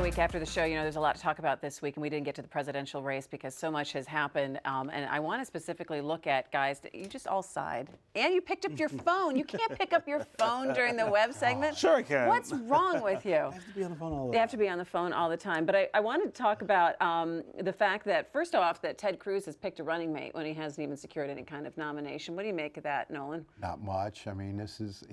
Week after the show, there's a lot to talk about this week, and we didn't get to the presidential race because so much has happened. And I want to specifically look at, guys, you just all sighed. And you picked up your phone. You can't pick up your phone during the web segment. Sure I can. What's wrong with you? I have to be on the phone all the time. You have to be on the phone all the time. But I wanted to talk about the fact that, first off, that Ted Cruz has picked a running mate when he hasn't even secured any kind of nomination. What do you make of that, Nolan? Not much. I mean,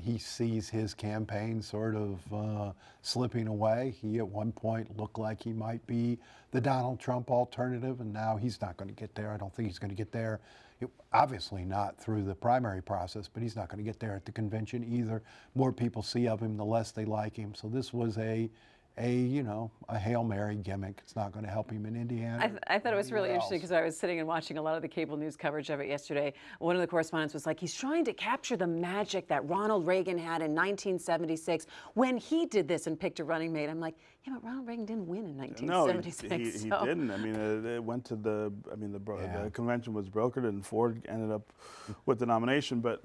he sees his campaign sort of slipping away. He at one point looked like he might be the Donald Trump alternative, and now he's not going to get there. I don't think he's going to get there. Obviously not through the primary process, but he's not going to get there at the convention either. More people see of him, the less they like him. So this was a Hail Mary gimmick. It's not going to help him in Indiana. I thought it was really interesting because I was sitting and watching a lot of the cable news coverage of it yesterday. One of the correspondents was like, he's trying to capture the magic that Ronald Reagan had in 1976 when he did this and picked a running mate. I'm like, yeah, but Ronald Reagan didn't win in 1976. No, he didn't. I mean, it went to the convention was brokered and Ford ended up with the nomination. But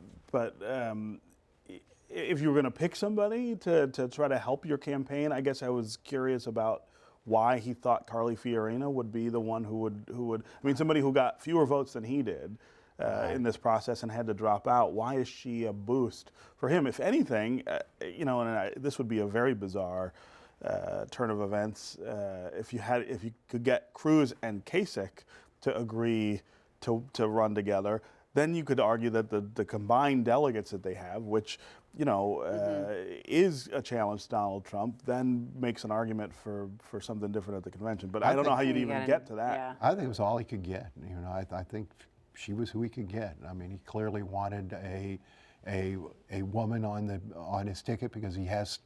if you were going to pick somebody to try to help your campaign, I guess I was curious about why he thought Carly Fiorina would be the one who would. I mean, somebody who got fewer votes than he did in this process and had to drop out. Why is she a boost for him? If anything, this would be a very bizarre turn of events if you could get Cruz and Kasich to agree to run together. Then you could argue that the combined delegates that they have, which is a challenge to Donald Trump, then makes an argument for something different at the convention. But I don't know how you'd even get to that. Yeah. I think it was all he could get. I think she was who he could get. I mean, he clearly wanted a woman on his ticket because he has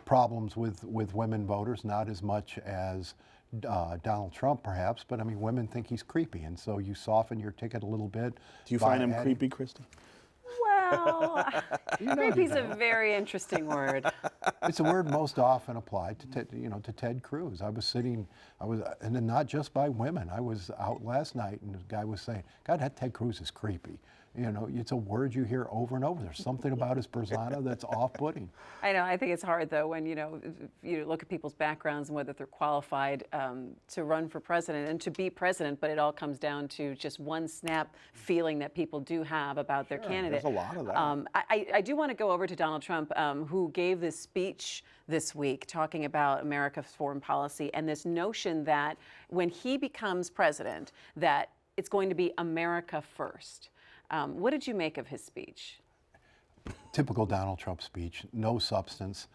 problems with women voters, not as much as Donald Trump, perhaps, but I mean, women think he's creepy, and so you soften your ticket a little bit. Do you find him creepy, Christy? Well, creepy's a very interesting word. It's a word most often applied to Ted Cruz. And then not just by women. I was out last night, and the guy was saying, "God, that Ted Cruz is creepy." It's a word you hear over and over. There's something about his persona that's off-putting. I know. I think it's hard, though, when, you look at people's backgrounds and whether they're qualified to run for president and to be president, but it all comes down to just one snap feeling that people do have about their candidate. There's a lot of that. I do want to go over to Donald Trump, who gave this speech this week talking about America's foreign policy and this notion that when he becomes president, that it's going to be America first. What did you make of his speech? Typical Donald Trump speech, no substance,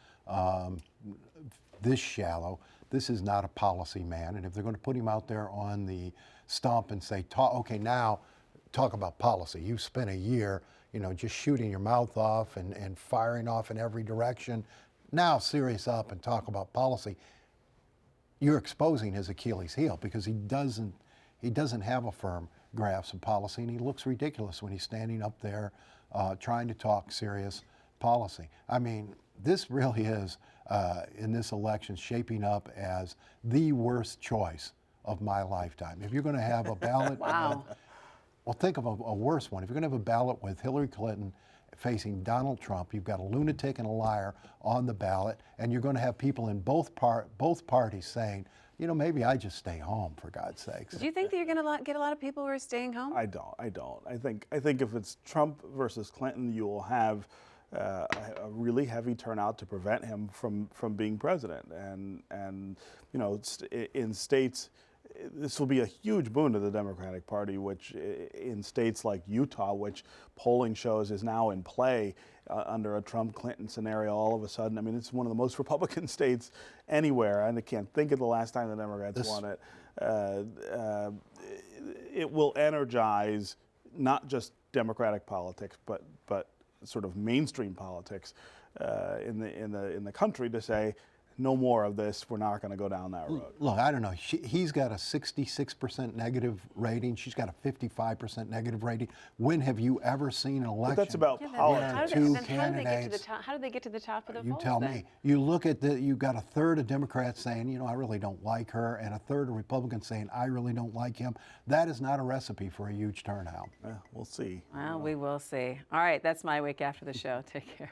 this shallow. This is not a policy man, and if they're going to put him out there on the stump and say, okay, now talk about policy. You spent a year, just shooting your mouth off and firing off in every direction. Now serious up and talk about policy. You're exposing his Achilles heel because he doesn't have a firm grasp of policy, and he looks ridiculous when he's standing up there trying to talk serious policy. I mean, this really is, in this election, shaping up as the worst choice of my lifetime. If you're going to have a ballot, wow. Well, think of a worse one. If you're going to have a ballot with Hillary Clinton facing Donald Trump, you've got a lunatic and a liar on the ballot, and you're going to have people in both parties saying, maybe I just stay home, for God's sakes. Do you think that you're going to get a lot of people who are staying home? I don't. I think if it's Trump versus Clinton, you will have a really heavy turnout to prevent him from being president. And in states, this will be a huge boon to the Democratic Party, which in states like Utah, which polling shows is now in play under a Trump-Clinton scenario all of a sudden. I mean, it's one of the most Republican states anywhere, and I can't think of the last time the Democrats won it. It will energize not just Democratic politics, but sort of mainstream politics in the country to say, no more of this. We're not going to go down that road. Look, I don't know. He's got a 66% negative rating. She's got a 55% negative rating. When have you ever seen an election? But that's about politics. How do they get to the top of the polls? You tell me. You look at you've got a third of Democrats saying, I really don't like her, and a third of Republicans saying, I really don't like him. That is not a recipe for a huge turnout. We'll see. Well, we will see. All right, that's my week after the show. Take care.